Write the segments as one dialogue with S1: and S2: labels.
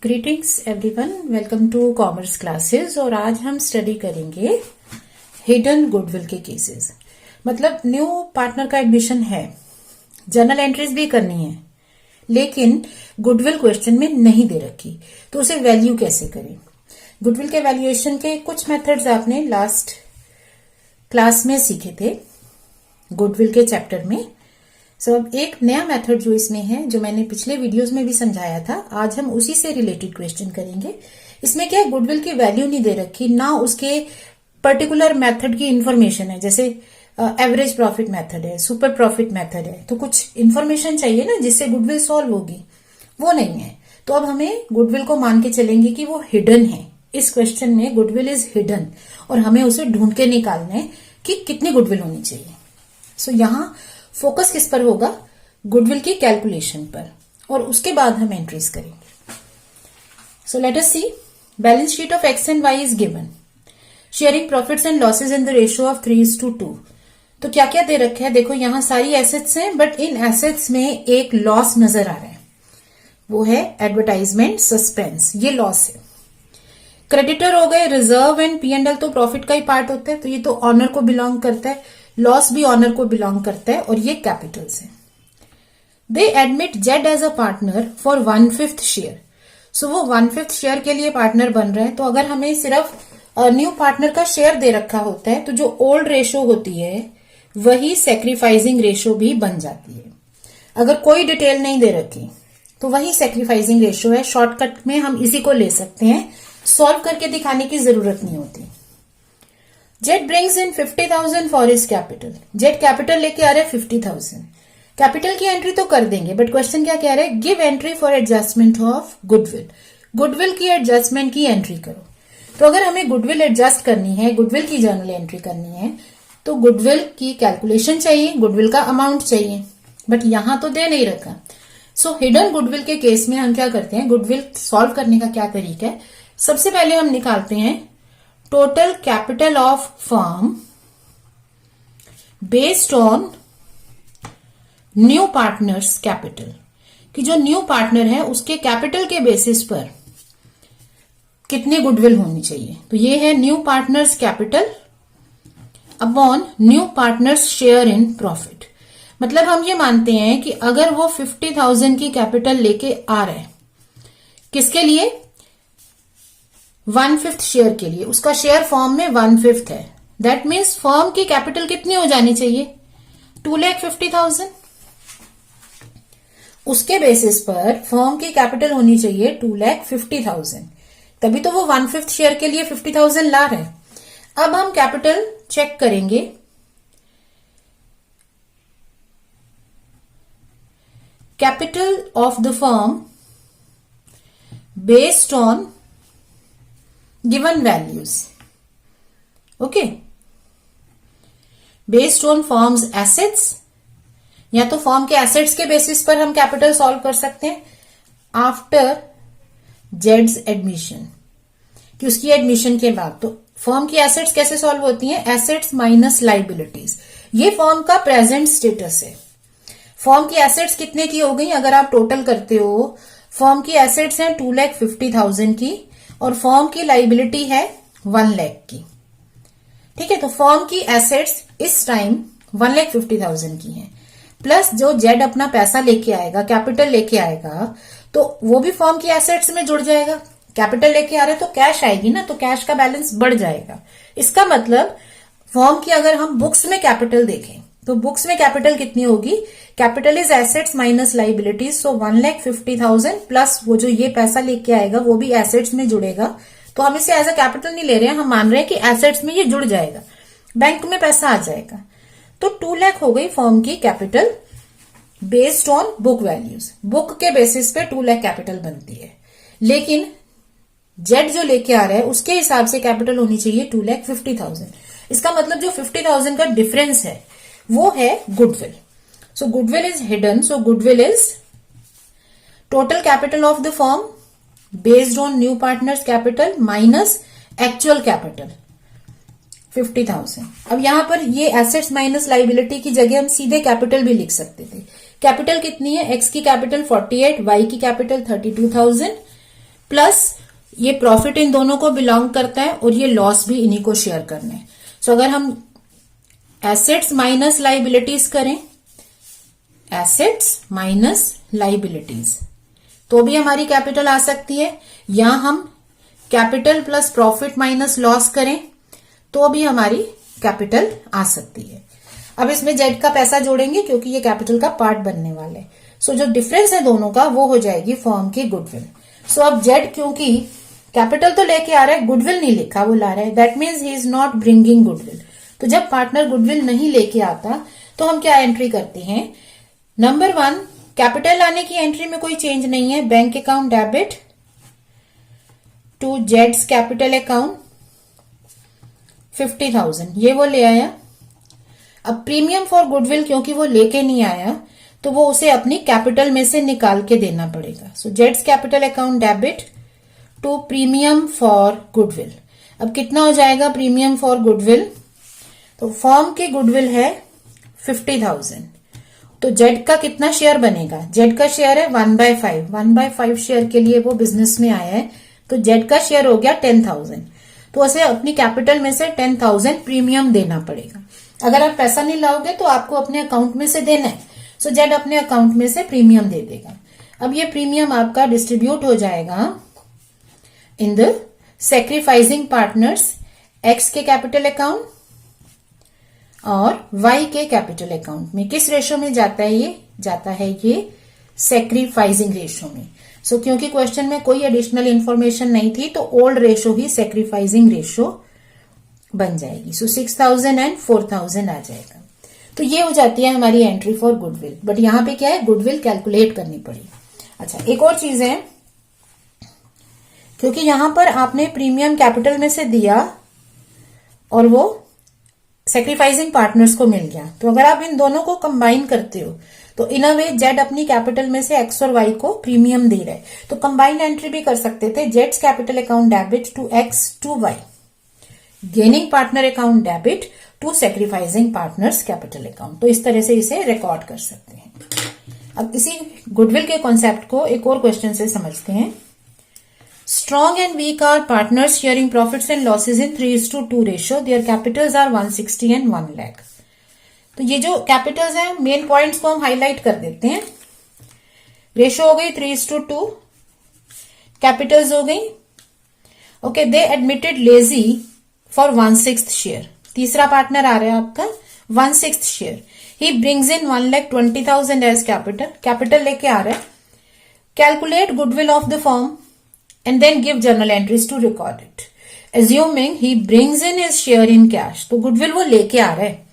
S1: Greetings everyone, welcome to commerce classes. और आज हम स्टडी करेंगे हिडन गुडविल के केसेस। मतलब न्यू पार्टनर का एडमिशन है, जर्नल एंट्रीज भी करनी है, लेकिन गुडविल क्वेश्चन में नहीं दे रखी, तो उसे वैल्यू कैसे करें। गुडविल के वैल्यूएशन के कुछ मेथड्स आपने लास्ट क्लास में सीखे थे गुडविल के चैप्टर में। अब एक नया मेथड जो इसमें है, जो मैंने पिछले वीडियोस में भी समझाया था, आज हम उसी से रिलेटेड क्वेश्चन करेंगे। इसमें क्या है, गुडविल की वैल्यू नहीं दे रखी, ना उसके पर्टिकुलर मेथड की इंफॉर्मेशन है, जैसे एवरेज प्रॉफिट मेथड है, सुपर प्रॉफिट मेथड है, तो कुछ इंफॉर्मेशन चाहिए ना जिससे गुडविल सॉल्व होगी, वो नहीं है। तो अब हमें गुडविल को मान के चलेंगे कि वो हिडन है। इस क्वेश्चन में गुडविल इज हिडन और हमें उसे ढूंढ के निकालना है कि कितनी गुडविल होनी चाहिए। सो यहां फोकस किस पर होगा, गुडविल की कैलकुलेशन पर, और उसके बाद हम एंट्रीज करेंगे। So let us see, balance sheet of X and Y is given, sharing profits and losses in the ratio of 3:2। तो क्या क्या दे रखा है, देखो यहां सारी एसेट्स हैं, बट इन एसेट्स में एक लॉस नजर आ रहा है, वो है एडवर्टाइजमेंट सस्पेंस, ये लॉस है। क्रेडिटर हो गए रिजर्व एंड P&L, तो प्रॉफिट का ही पार्ट होता है, तो ये तो ऑनर को बिलोंग करता है, लॉस भी ऑनर को बिलोंग करता है, और ये कैपिटल्स है। They admit Z as a partner for 1/5 share. सो वो 1/5 शेयर के लिए पार्टनर बन रहे हैं। तो अगर हमें सिर्फ न्यू पार्टनर का शेयर दे रखा होता है, तो जो ओल्ड रेशो होती है वही सेक्रीफाइसिंग रेशो भी बन जाती है। अगर कोई डिटेल नहीं दे रखी तो वही सेक्रीफाइसिंग रेशो है। शॉर्टकट में हम इसी को ले सकते हैं, सॉल्व करके दिखाने की जरूरत नहीं होती। Z brings in 50,000 for his capital. Z capital लेके आ रहे हैं 50,000। कैपिटल की एंट्री तो कर देंगे, बट क्वेश्चन क्या कह रहे हैं, give entry for adjustment of goodwill. Goodwill की एडजस्टमेंट की एंट्री करो। तो अगर हमें गुडविल एडजस्ट करनी है, गुडविल की जर्नल एंट्री करनी है, तो गुडविल की कैलकुलेशन चाहिए, गुडविल का अमाउंट चाहिए, बट यहां तो दे नहीं रखा। सो हिडन गुडविल के केस में हम क्या करते हैं, गुडविल सॉल्व करने का क्या तरीका है, सबसे पहले हम निकालते हैं total capital of firm based on new partners capital, कि जो न्यू पार्टनर है उसके कैपिटल के बेसिस पर कितनी गुडविल होनी चाहिए। तो ये है new partners capital upon new partners share in profit. मतलब हम ये मानते हैं कि अगर वो 50,000 की कैपिटल लेके आ रहे हैं, किसके लिए, 1/5 शेयर के लिए, उसका शेयर फॉर्म में 1/5 है। दैट मीन्स फर्म की कैपिटल कितनी हो जानी चाहिए, 2,50,000। उसके बेसिस पर फर्म की कैपिटल होनी चाहिए 2,50,000, तभी तो वो 1/5 शेयर के लिए 50,000 ला रहे हैं। अब हम कैपिटल चेक करेंगे। Capital of the firm based on given values, okay, based on firm's assets, या तो फर्म के एसेट्स के बेसिस पर हम कैपिटल सॉल्व कर सकते हैं आफ्टर जेड्स एडमिशन, कि उसकी एडमिशन के बाद। तो फर्म की एसेट्स कैसे सॉल्व होती हैं, एसेट्स माइनस लाइबिलिटीज, ये फर्म का प्रेजेंट स्टेटस है। फर्म की एसेट्स कितने की हो गई, अगर आप टोटल करते हो, फर्म की एसेट्स हैं 2,50,000 की, और फर्म की लाइबिलिटी है 1,00,000 की। ठीक है, तो फर्म की एसेट्स इस टाइम 1,50,000 की हैं, प्लस जो जेड अपना पैसा लेके आएगा, कैपिटल लेके आएगा, तो वो भी फर्म की एसेट्स में जुड़ जाएगा। कैपिटल लेके आ रहे तो कैश आएगी ना, तो कैश का बैलेंस बढ़ जाएगा। इसका मतलब फर्म की अगर हम बुक्स में कैपिटल देखें, तो बुक्स में कैपिटल कितनी होगी, capital is assets minus liabilities, so 1,50,000 plus वो जो ये पैसा लेके आएगा वो भी एसेट्स में जुड़ेगा। तो हम इसे एज अ कैपिटल नहीं ले रहे हैं, हम मान रहे हैं कि एसेट्स में ये जुड़ जाएगा, बैंक में पैसा आ जाएगा। तो 2,00,000 हो गई फर्म की capital based on book values. Book के बेसिस पे 2,00,000 कैपिटल बनती है, लेकिन जेड जो लेके आ रहा है उसके हिसाब से कैपिटल होनी चाहिए 2,50,000। इसका मतलब जो 50,000 का डिफरेंस है वो है goodwill. So goodwill is hidden, so goodwill is total capital of the firm based on new partners capital minus actual capital 50,000। अब यहां पर ये एसेट्स माइनस लाइबिलिटी की जगह हम सीधे कैपिटल भी लिख सकते थे। कैपिटल कितनी है, एक्स की कैपिटल 48, वाई की कैपिटल 32,000 प्लस ये प्रॉफिट इन दोनों को बिलोंग करता है और ये लॉस भी इन्हीं को शेयर करना है। सो अगर हम एसेट्स माइनस लाइबिलिटीज करें, एसेट्स माइनस लाइबिलिटीज, तो भी हमारी कैपिटल आ सकती है, या हम capital plus profit minus loss करें तो भी हमारी कैपिटल आ सकती है। अब इसमें जेड का पैसा जोड़ेंगे क्योंकि ये कैपिटल का पार्ट बनने वाला है। सो जो डिफरेंस है दोनों का वो हो जाएगी फर्म की गुडविल। सो अब जेड क्योंकि कैपिटल तो लेके आ रहा है, गुडविल नहीं लिखा, वो ला रहा है, that means he is not bringing goodwill. तो जब पार्टनर गुडविल नहीं लेके आता तो हम क्या एंट्री करते हैं, नंबर 1 कैपिटल लाने की एंट्री में कोई चेंज नहीं है, बैंक अकाउंट डेबिट टू जेड्स कैपिटल अकाउंट 50,000, ये वो ले आया। अब प्रीमियम फॉर गुडविल क्योंकि वो लेके नहीं आया तो वो उसे अपनी कैपिटल में से निकाल के देना पड़ेगा। सो जेड्स capital account debit to premium for goodwill. अब कितना हो जाएगा प्रीमियम फॉर गुडविल, तो फर्म की गुडविल है 50,000, तो जेड का कितना शेयर बनेगा, जेड का शेयर है 1/5, 1/5 शेयर के लिए वो बिजनेस में आया है, तो जेड का शेयर हो गया 10,000, तो उसे अपनी कैपिटल में से 10,000 प्रीमियम देना पड़ेगा। अगर आप पैसा नहीं लाओगे तो आपको अपने अकाउंट में से देना है, सो जेड अपने अकाउंट में से प्रीमियम दे देगा। अब ये प्रीमियम आपका डिस्ट्रीब्यूट हो जाएगा in the sacrificing partners, x के कैपिटल अकाउंट और वाई के कैपिटल अकाउंट में। किस रेशो में जाता है ये, जाता है ये सैक्रिफाइसिंग रेशो में। सो क्योंकि क्वेश्चन में कोई एडिशनल इंफॉर्मेशन नहीं थी तो ओल्ड रेशो ही सैक्रिफाइसिंग रेशो बन जाएगी। सो 6,000 एंड 4,000 आ जाएगा। तो ये हो जाती है हमारी एंट्री फॉर गुडविल, बट यहां पे क्या है, गुडविल कैलकुलेट करनी पड़ी। अच्छा, एक और चीज है, क्योंकि यहां पर आपने प्रीमियम कैपिटल में से दिया और वो सैक्रिफाइसिंग पार्टनर्स को मिल गया, तो अगर आप इन दोनों को कंबाइन करते हो तो इन अ वे जेड अपनी कैपिटल में से एक्स और वाई को प्रीमियम दे रहा है, तो कंबाइंड एंट्री भी कर सकते थे, जेड्स capital account debit to X to Y, gaining partner account debit to sacrificing partners capital account. तो इस तरह से इसे रिकॉर्ड कर सकते हैं। अब इसी गुडविल के कॉन्सेप्ट को एक और क्वेश्चन से समझते हैं। Strong and weak are partners sharing profits and losses in 3:2 ratio. Their capitals are 160 and 1 lakh. तो ये जो कैपिटल्स हैं, मेन पॉइंट्स को हम हाईलाइट कर देते हैं। रेशो हो गई 3:2, कैपिटल्स हो गई। ओके, दे एडमिटेड लेजी फॉर 1/6 शेयर। तीसरा पार्टनर आ रहा है आपका 1/6 share. He brings in 1,20,000 as capital, capital लेके आ रहा है। Calculate goodwill of the firm and then give journal entries to record it. Assuming he brings in his share in cash, तो गुडविल वो लेके आ रहा है,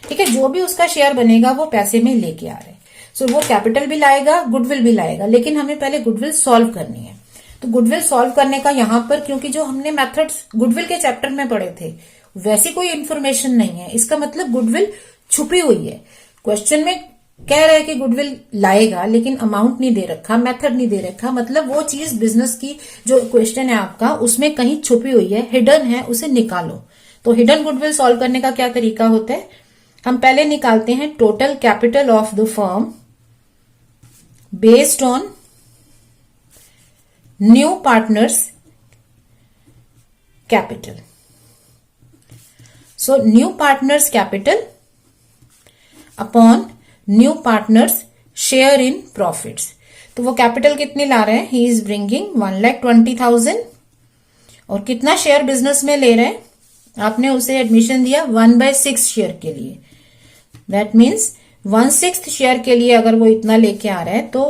S1: ठीक है, जो भी उसका शेयर बनेगा वो पैसे में लेके आ रहा है। सो वो कैपिटल भी लाएगा, गुडविल भी लाएगा, लेकिन हमें पहले गुडविल सॉल्व करनी है। तो गुडविल सॉल्व करने का यहां पर, क्योंकि जो हमने मेथड्स गुडविल के चैप्टर में पढ़े थे वैसी कोई इन्फॉर्मेशन नहीं है, इसका मतलब गुडविल छुपी हुई है। क्वेश्चन में कह रहे हैं कि गुडविल लाएगा लेकिन अमाउंट नहीं दे रखा, मेथड नहीं दे रखा, मतलब वो चीज बिजनेस की जो क्वेश्चन है आपका उसमें कहीं छुपी हुई है, हिडन है, उसे निकालो। तो हिडन गुडविल सॉल्व करने का क्या तरीका होता है, हम पहले निकालते हैं total capital of the firm based on new partners capital. So new partners capital upon new partners share in profits. तो वो कैपिटल कितनी ला रहे हैं, ही इज ब्रिंगिंग 1,20,000 और कितना शेयर बिजनेस में ले रहे हैं, आपने उसे एडमिशन दिया 1/6 शेयर के लिए, दैट मीन्स 1/6 शेयर के लिए अगर वो इतना लेके आ रहा है तो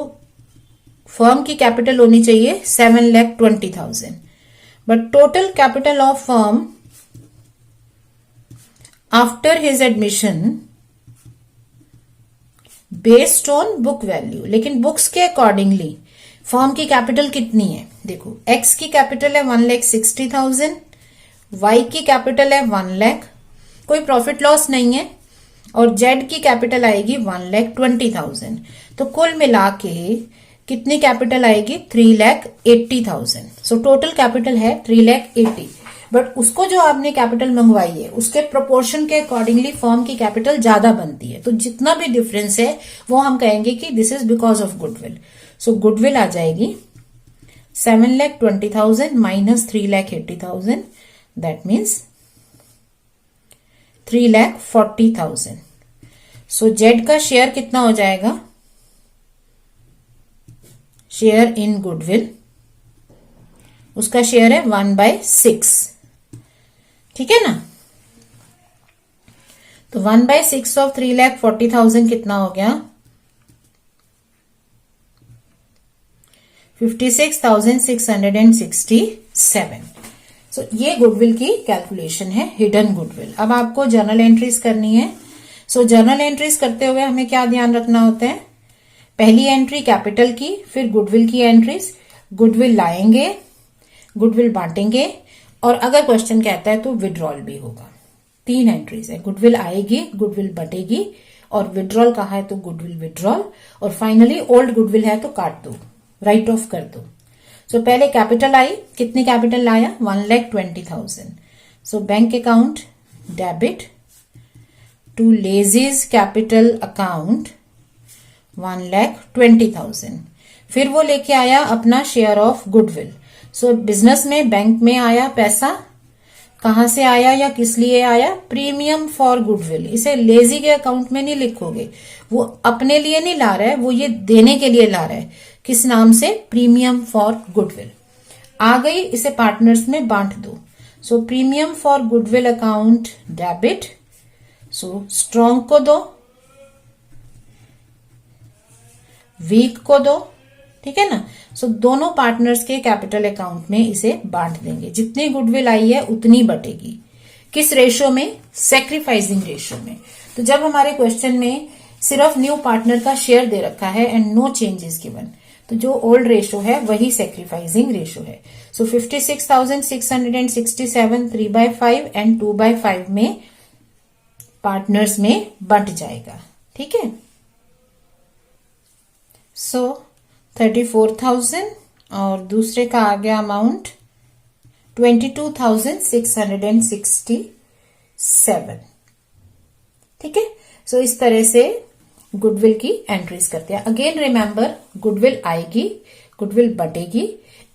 S1: फर्म की कैपिटल होनी चाहिए 7,20,000, but total capital of firm after his admission based on book value, लेकिन बुक्स के अकॉर्डिंगली फर्म की कैपिटल कितनी है, देखो एक्स की कैपिटल है 1,60,000, वाई की कैपिटल है 1 लाख, कोई प्रॉफिट लॉस नहीं है, और जेड की कैपिटल आएगी 1,20,000, तो कुल मिला के कितनी कैपिटल आएगी 3,80,000। सो टोटल कैपिटल है 3,80,000, बट उसको जो आपने कैपिटल मंगवाई है उसके प्रोपोर्शन के अकॉर्डिंगली फर्म की कैपिटल ज्यादा बनती है, तो जितना भी डिफरेंस है वो हम कहेंगे कि this is because of goodwill. So goodwill आ जाएगी 7,20,000 minus 3,80,000, that means 3,40,000. So Z का शेयर कितना हो जाएगा? शेयर इन गुडविल, उसका शेयर है 1/6, ठीक है ना? तो 1/6 ऑफ 3,40,000 कितना हो गया? 56,667. सो ये गुडविल की कैलकुलेशन है, हिडन गुडविल. अब आपको जर्नल एंट्रीज करनी है. सो जर्नल एंट्रीज करते हुए हमें क्या ध्यान रखना होता है? पहली एंट्री कैपिटल की, फिर गुडविल की एंट्रीज. गुडविल लाएंगे, गुडविल बांटेंगे, और अगर क्वेश्चन कहता है तो विड्रॉल भी होगा. 3 एंट्रीज है. गुडविल आएगी, गुडविल बटेगी, और विड्रॉल कहा है तो गुडविल विड्रॉल, और फाइनली ओल्ड गुडविल है तो काट दो, राइट ऑफ कर दो. सो पहले कैपिटल आई. कितनी कैपिटल लाया? 1,20,000. So bank account debit to Lee's capital account 1,20,000. फिर वो लेके आया अपना share of goodwill. So business में, बैंक में आया पैसा. कहां से आया या किस लिए आया? Premium for goodwill. इसे लेजी के अकाउंट में नहीं लिखोगे, वो अपने लिए नहीं ला रहा है, वो ये देने के लिए ला रहा है. किस नाम से? Premium for goodwill. आ गई, इसे पार्टनर्स में बांट दो. सो premium for goodwill account debit. So strong को दो, वीक को दो, ठीक है ना? सो दोनों पार्टनर्स के कैपिटल अकाउंट में इसे बांट देंगे. जितनी गुडविल आई है उतनी बटेगी. किस रेशो में? सैक्रिफाइसिंग रेशो में. तो जब हमारे क्वेश्चन में सिर्फ न्यू पार्टनर का शेयर दे रखा है एंड नो चेंजेस गिवन, तो जो ओल्ड रेशो है वही सैक्रिफाइसिंग रेशो है. सो 56,667 3/5 एंड 2/5 में पार्टनर्स में बंट जाएगा, ठीक है? सो 34,000 और दूसरे का आ गया अमाउंट 22,667, ठीक है? सो इस तरह से गुडविल की एंट्रीज करते हैं. अगेन रिमेंबर, गुडविल आएगी, गुडविल बटेगी.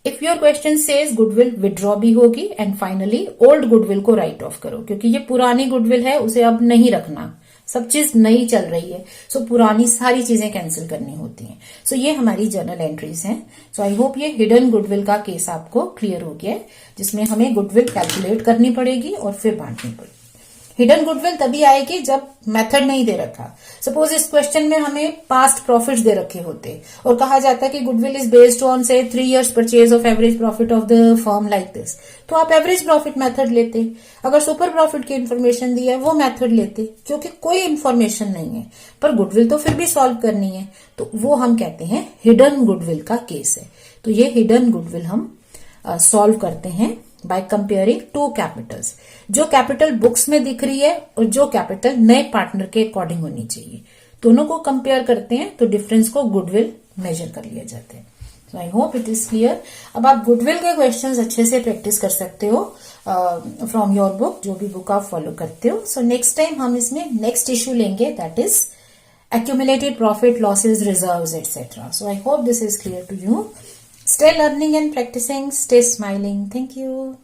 S1: If your question says goodwill withdraw भी होगी, एंड फाइनली ओल्ड गुडविल को राइट ऑफ करो, क्योंकि ये पुरानी गुडविल है, उसे अब नहीं रखना. सब चीज नई चल रही है, सो पुरानी सारी चीजें कैंसिल करनी होती हैं. सो ये हमारी जर्नल एंट्रीज हैं. सो आई होप ये हिडन गुडविल का केस आपको क्लियर हो गया है, जिसमें हमें गुडविल कैलकुलेट करनी पड़ेगी और फिर बांटनी पड़ेगी. हिडन गुडविल तभी आएगी जब मेथड नहीं दे रखा. सपोज इस क्वेश्चन में हमें पास्ट प्रॉफिट्स दे रखे होते और कहा जाता है कि गुडविल इज बेस्ड ऑन से 3 years purchase of average profit of the firm like this, तो आप एवरेज प्रॉफिट मेथड लेते. अगर सुपर प्रॉफिट की इन्फॉर्मेशन दी है वो मेथड लेते, क्योंकि कोई इन्फॉर्मेशन नहीं है, पर गुडविल तो फिर भी सॉल्व करनी है, तो वो हम कहते हैं हिडन गुडविल का केस है. तो ये हिडन गुडविल हम सॉल्व करते हैं बाय कंपेयरिंग 2 कैपिटल्स. जो कैपिटल बुक्स में दिख रही है और जो कैपिटल नए पार्टनर के अकॉर्डिंग होनी चाहिए, दोनों को कंपेयर करते हैं तो डिफरेंस को गुडविल मेजर कर लिया जाता है. So I hope it is clear. अब आप गुडविल के क्वेश्चंस अच्छे से प्रैक्टिस कर सकते हो फ्रॉम योर बुक, जो भी बुक आप फॉलो करते हो. सो नेक्स्ट टाइम हम इसमें नेक्स्ट इश्यू लेंगे, that is accumulated profit, losses, reserves, etc. So I hope this is clear to you. Stay learning and practicing. Stay smiling. Thank you.